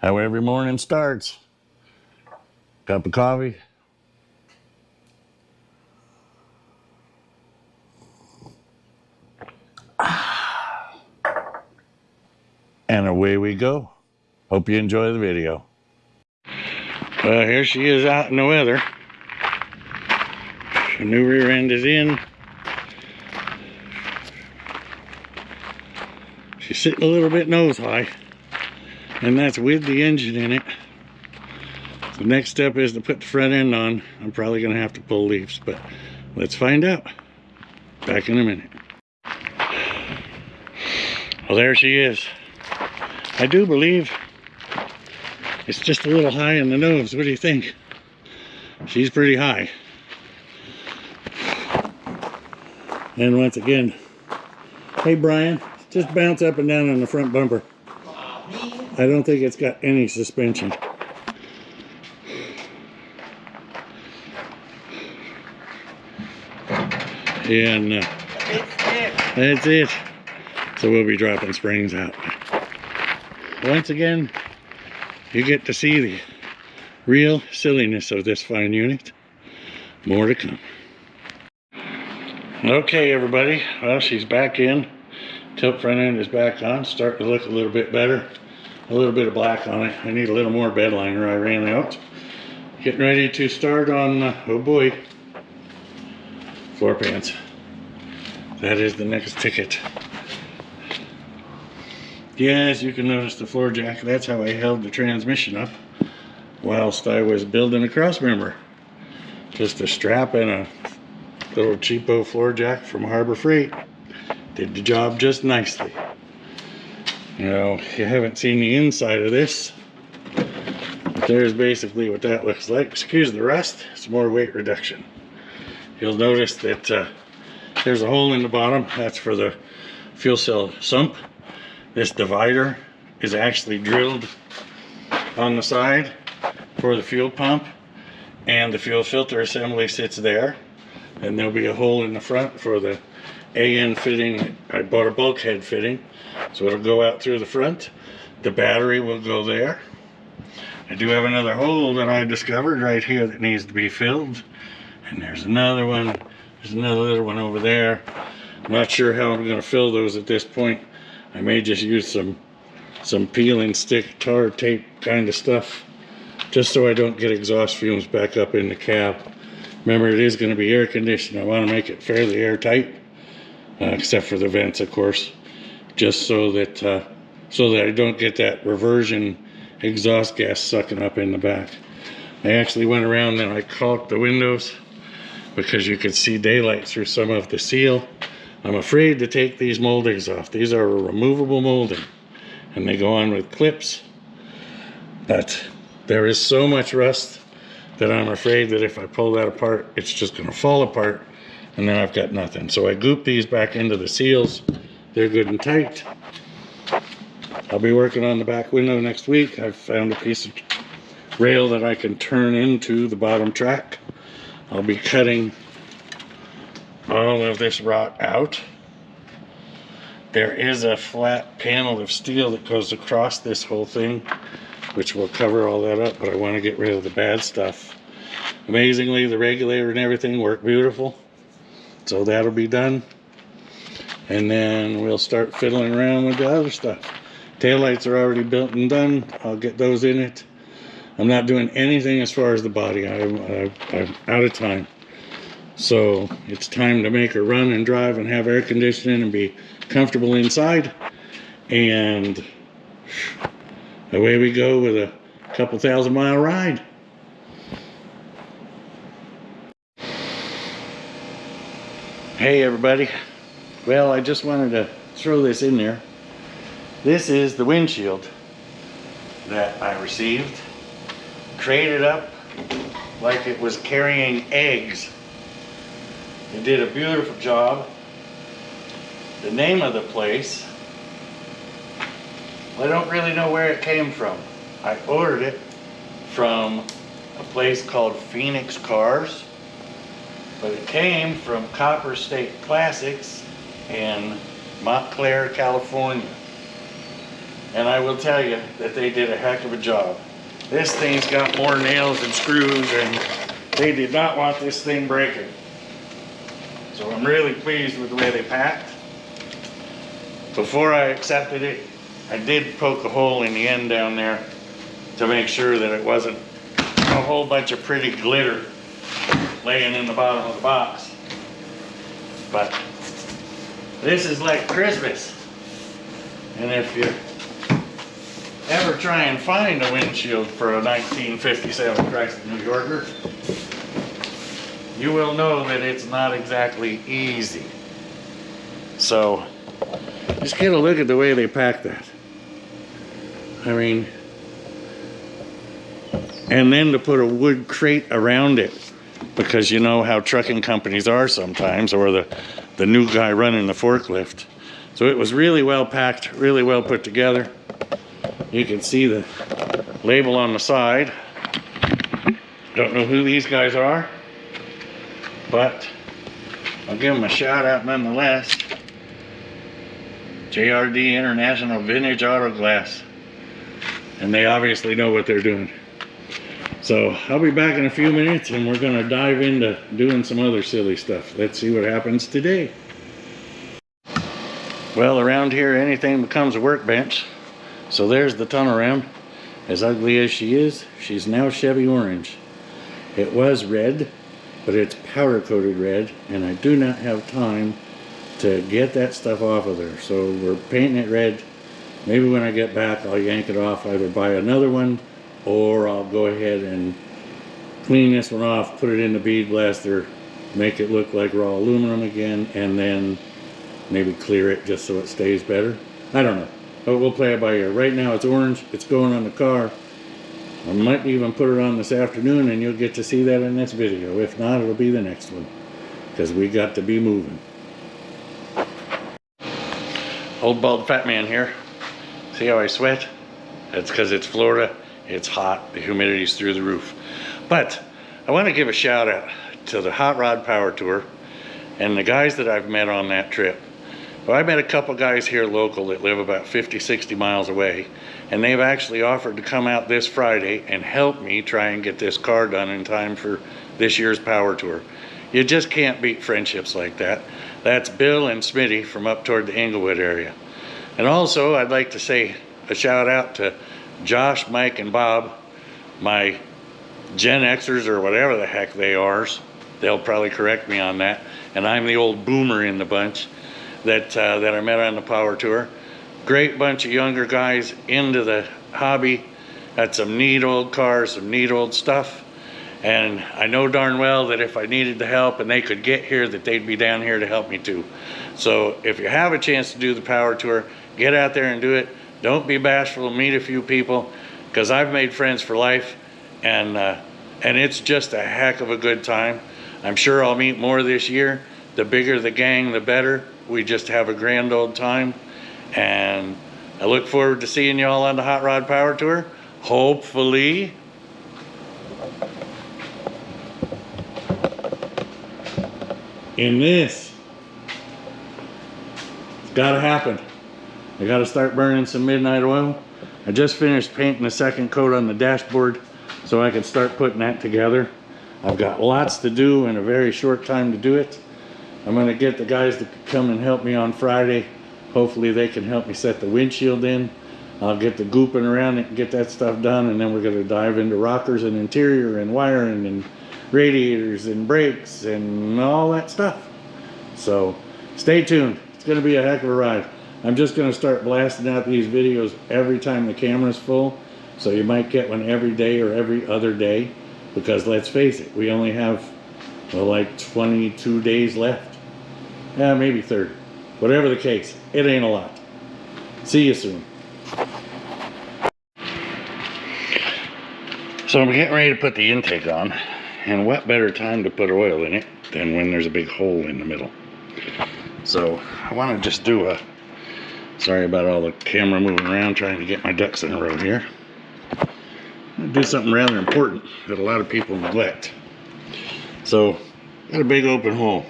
How every morning starts. Cup of coffee. And away we go. Hope you enjoy the video. Well, here she is out in the weather. The new rear end is in. She's sitting a little bit nose high, and that's with the engine in it. The next step is to put the front end on. I'm probably going to have to pull leaves, but let's find out. Back in a minute. Well, there she is. I do believe it's just a little high in the nose. What do you think? She's pretty high. And once again, hey Brian, just bounce up and down on the front bumper. I don't think it's got any suspension. And that's it. So we'll be dropping springs out. Once again, you get to see the real silliness of this fine unit. More to come. Okay, everybody. Well, she's back in. Tilt front end is back on. Starting to look a little bit better. A little bit of black on it. I need a little more bed liner. I ran out. Getting ready to start on, oh boy, floor pans. That is the next ticket. Yes, you can notice the floor jack. That's how I held the transmission up whilst I was building a cross member. Just a strap and a little cheapo floor jack from Harbor Freight. Did the job just nicely. You know, you haven't seen the inside of this, but there's basically what that looks like. Excuse the rust, it's more weight reduction. You'll notice that there's a hole in the bottom. That's for the fuel cell sump. This divider is actually drilled on the side for the fuel pump, and the fuel filter assembly sits there. And there'll be a hole in the front for the AN fitting. I bought a bulkhead fitting, so it'll go out through the front. The battery will go there. I do have another hole that I discovered right here that needs to be filled. And there's another one. There's another little one over there. I'm not sure how I'm going to fill those at this point. I may just use some peel and stick tar tape kind of stuff, just so I don't get exhaust fumes back up in the cab. Remember, it is going to be air conditioned. I want to make it fairly airtight, except for the vents, of course, just so that I don't get that reversion exhaust gas sucking up in the back. I actually went around and I caulked the windows because you could see daylight through some of the seal. I'm afraid to take these moldings off. These are a removable molding, and they go on with clips, but there is so much rust that I'm afraid that if I pull that apart, it's just going to fall apart, and then I've got nothing. So I gooped these back into the seals. They're good and tight. I'll be working on the back window next week. I've found a piece of rail that I can turn into the bottom track. I'll be cutting all of this rot out. There is a flat panel of steel that goes across this whole thing, which will cover all that up, but I want to get rid of the bad stuff. Amazingly, the regulator and everything work beautiful, so that'll be done. And then we'll start fiddling around with the other stuff. Taillights are already built and done. I'll get those in it. I'm not doing anything as far as the body. I'm out of time. So it's time to make her run and drive and have air conditioning and be comfortable inside. And away we go with a couple 1,000-mile ride. Hey everybody. Well, I just wanted to throw this in there. This is the windshield that I received. Crated up like it was carrying eggs. They did a beautiful job. The name of the place, I don't really know where it came from. I ordered it from a place called Phoenix Cars, but it came from Copper State Classics in Montclair, California. And I will tell you that they did a heck of a job. This thing's got more nails and screws, and they did not want this thing breaking. So I'm really pleased with the way they packed. Before I accepted it, I did poke a hole in the end down there to make sure that it wasn't a whole bunch of pretty glitter laying in the bottom of the box. But this is like Christmas. And if you ever try and find a windshield for a 1957 Chrysler New Yorker, you will know that it's not exactly easy. So just get a look at the way they pack that. I mean, and then to put a wood crate around it, because you know how trucking companies are sometimes, or the new guy running the forklift. So it was really well packed, really well put together. You can see the label on the side. Don't know who these guys are, but I'll give them a shout out nonetheless. JRD International Vintage Auto Glass. And they obviously know what they're doing. So I'll be back in a few minutes and we're gonna dive into doing some other silly stuff. Let's see what happens today. Well, around here anything becomes a workbench. So there's the Tunnelram. As ugly as she is, she's now Chevy orange. It was red, but it's powder coated red, and I do not have time to get that stuff off of there. So we're painting it red. Maybe when I get back I'll yank it off, either buy another one or I'll go ahead and clean this one off, put it in the bead blaster, make it look like raw aluminum again, and then maybe clear it just so it stays better. I don't know, but we'll play it by ear. Right now it's orange, it's going on the car. I might even put it on this afternoon and you'll get to see that in this video. If not, it'll be the next one, because we got to be moving. Old bald fat man here. See how I sweat? That's because it's Florida. It's hot. The humidity's through the roof. But I want to give a shout out to the Hot Rod Power Tour and the guys that I've met on that trip. Well, I met a couple guys here local that live about 50-60 miles away, and they've actually offered to come out this Friday and help me try and get this car done in time for this year's Power Tour. You just can't beat friendships like that. That's Bill and Smitty from up toward the Englewood area. And also, I'd like to say a shout out to Josh, Mike, and Bob, my Gen Xers or whatever the heck they are. They'll probably correct me on that. And I'm the old boomer in the bunch that I met on the Power Tour. Great bunch of younger guys into the hobby. Got some neat old cars, some neat old stuff. And I know darn well that if I needed the help and they could get here, that they'd be down here to help me too. So if you have a chance to do the Power Tour, get out there and do it. Don't be bashful, meet a few people, because I've made friends for life, and it's just a heck of a good time. I'm sure I'll meet more this year. The bigger the gang, the better. We just have a grand old time, and I look forward to seeing you all on the Hot Rod Power Tour. Hopefully. In this. It's gotta happen. I gotta start burning some midnight oil. I just finished painting the second coat on the dashboard so I can start putting that together. I've got lots to do in a very short time to do it. I'm gonna get the guys to come and help me on Friday. Hopefully they can help me set the windshield in. I'll get the gooping around it and get that stuff done, and then we're gonna dive into rockers and interior and wiring and radiators and brakes and all that stuff. So stay tuned. It's gonna be a heck of a ride. I'm just gonna start blasting out these videos every time the camera's full. So you might get one every day or every other day, because let's face it, we only have, well, like 22 days left. Yeah, maybe 30. Whatever the case, it ain't a lot. See you soon. So I'm getting ready to put the intake on, and what better time to put oil in it than when there's a big hole in the middle. So I want to just do a, sorry about all the camera moving around trying to get my ducks in a row here. I'm gonna do something rather important that a lot of people neglect. So got a big open hole.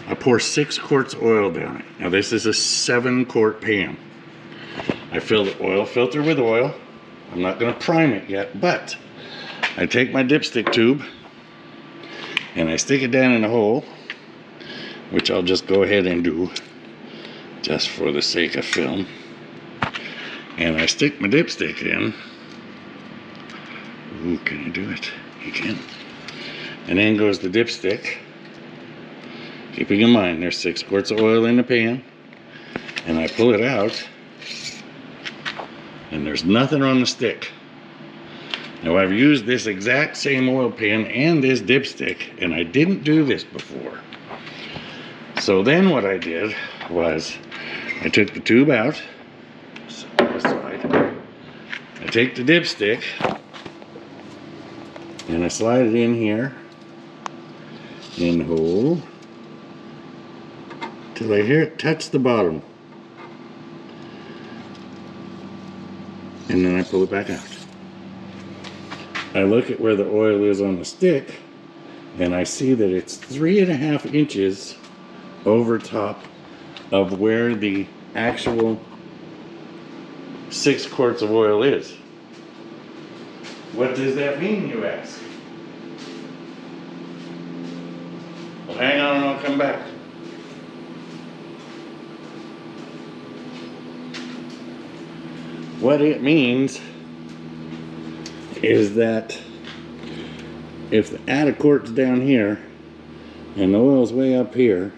I pour 6 quarts of oil down it. Now this is a 7-quart pan. I fill the oil filter with oil. I'm not going to prime it yet, but I take my dipstick tube and I stick it down in a hole, which I'll just go ahead and do just for the sake of film. And I stick my dipstick in. Ooh, can you do it? You can. And then goes the dipstick. Keeping in mind there's 6 quarts of oil in the pan. And I pull it out. And there's nothing on the stick. Now I've used this exact same oil pan and this dipstick, and I didn't do this before. So then what I did was I took the tube out. So this side. I take the dipstick and I slide it in here in the hole till I hear it touch the bottom. And then I pull it back out. I look at where the oil is on the stick, and I see that it's 3.5 inches over top of where the actual 6 quarts of oil is. What does that mean, you ask? Well, hang on and I'll come back. What it means is that if the add quart's down here and the oil's way up here,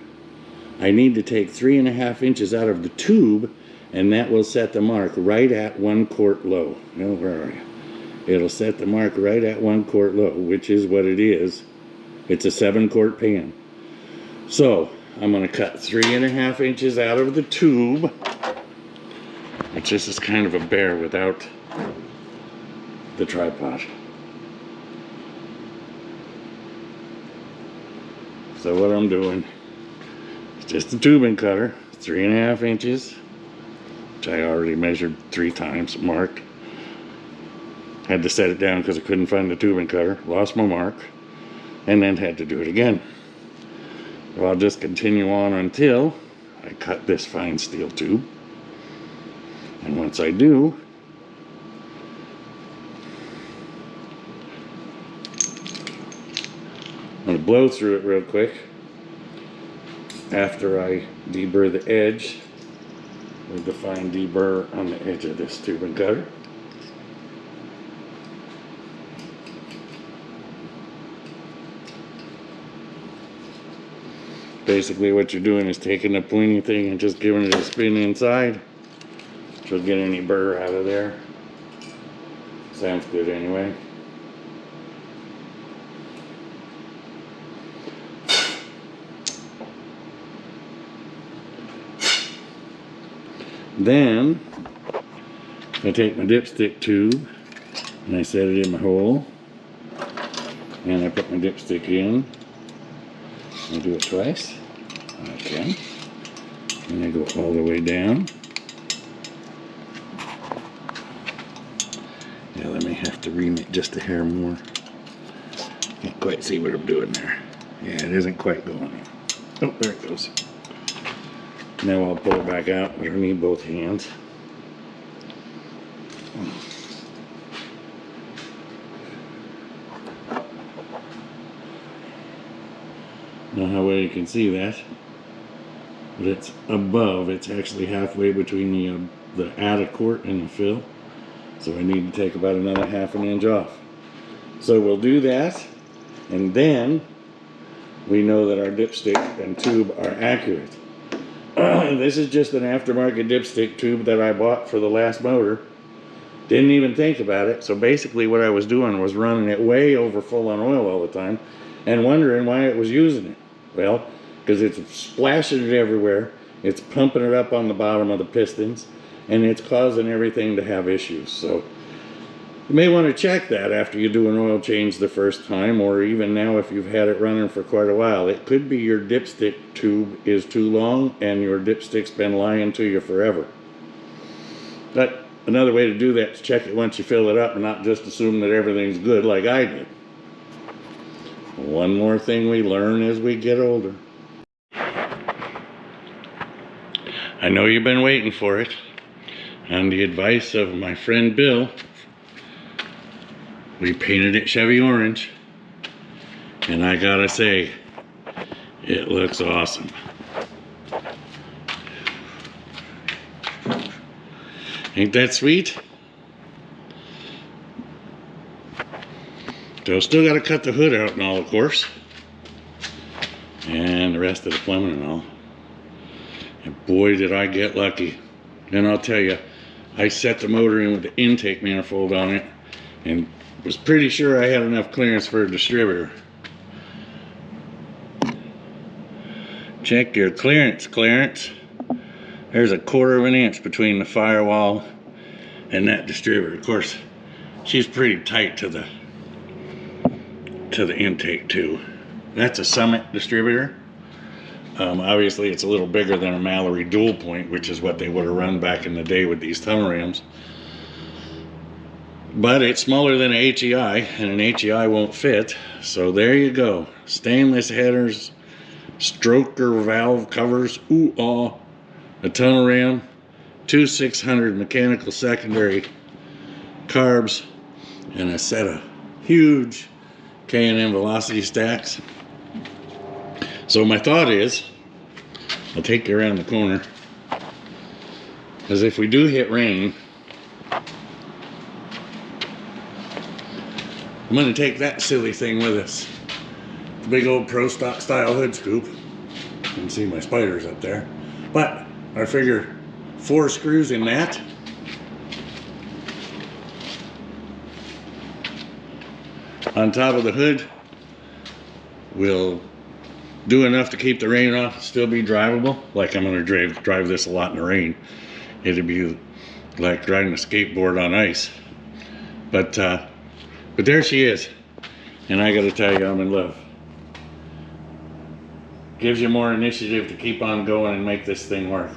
I need to take 3.5 inches out of the tube, and that will set the mark right at 1 quart low. No, where are you? It'll set the mark right at 1 quart low, which is what it is. It's a 7-quart pan. So I'm going to cut 3.5 inches out of the tube, which this is kind of a bear without the tripod. So what I'm doing is just a tubing cutter, 3.5 inches, which I already measured 3 times, marked. Had to set it down because I couldn't find the tubing cutter, lost my mark, and then had to do it again. So I'll just continue on until I cut this fine steel tube. And once I do, I'm going to blow through it real quick after I deburr the edge with the fine deburr on the edge of this tubing cutter. Basically what you're doing is taking the pointy thing and just giving it a spin inside. She'll get any burr out of there. Sounds good anyway. Then I take my dipstick tube and I set it in my hole, and I put my dipstick in. I do it twice. Okay. And I go all the way down. Yeah, let me have to ream it just a hair more. Can't quite see what I'm doing there. Yeah, it isn't quite going in. Oh, there it goes. Now I'll pull it back out underneath both hands. Not how well you can see that, but it's above. It's actually halfway between the add quart and the fill. So I need to take about another 1/2 inch off. So we'll do that, and then we know that our dipstick and tube are accurate. This is just an aftermarket dipstick tube that I bought for the last motor. Didn't even think about it. So basically what I was doing was running it way over full on oil all the time and wondering why it was using it. Well, because it's splashing it everywhere, it's pumping it up on the bottom of the pistons, and it's causing everything to have issues. So you may want to check that after you do an oil change the first time, or even now if you've had it running for quite a while. It could be your dipstick tube is too long and your dipstick's been lying to you forever. But another way to do that is check it once you fill it up and not just assume that everything's good like I did. One more thing we learn as we get older. I know you've been waiting for it. on the advice of my friend Bill, we painted it Chevy orange, and I gotta say, it looks awesome. Ain't that sweet? So still gotta cut the hood out and all, of course, and the rest of the plumbing and all. And boy, did I get lucky. And I'll tell you, I set the motor in with the intake manifold on it and was pretty sure I had enough clearance for a distributor. Check your clearance, Clarence. There's a 1/4 of an inch between the firewall and that distributor. Of course, she's pretty tight to the intake too. That's a Summit distributor. Obviously, it's a little bigger than a Mallory dual point, which is what they would have run back in the day with these Tunnelrams. But it's smaller than an HEI, and an HEI won't fit. So there you go. Stainless headers, stroker valve covers, ooh-ah, a Tunnelram, 2 600 mechanical secondary carbs, and a set of huge K&M velocity stacks. So my thought is, I'll take you around the corner, because if we do hit rain, I'm going to take that silly thing with us. The big old Pro Stock style hood scoop. You can see my spiders up there. But I figure 4 screws in that. On top of the hood will do enough to keep the rain off, still be drivable. Like I'm going to drive this a lot in the rain. It'd be like riding a skateboard on ice. But there she is, and I got to tell you, I'm in love. Gives you more initiative to keep on going and make this thing work.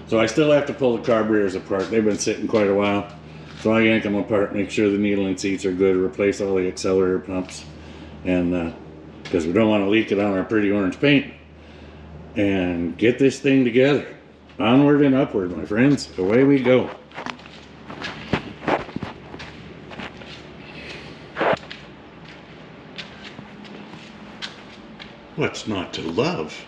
So I still have to pull the carburetors apart. They've been sitting quite a while. So I yank them apart, make sure the needle and seats are good, replace all the accelerator pumps, and because we don't want to leak it on our pretty orange paint, and get this thing together. Onward and upward, my friends. Away we go. What's not to love?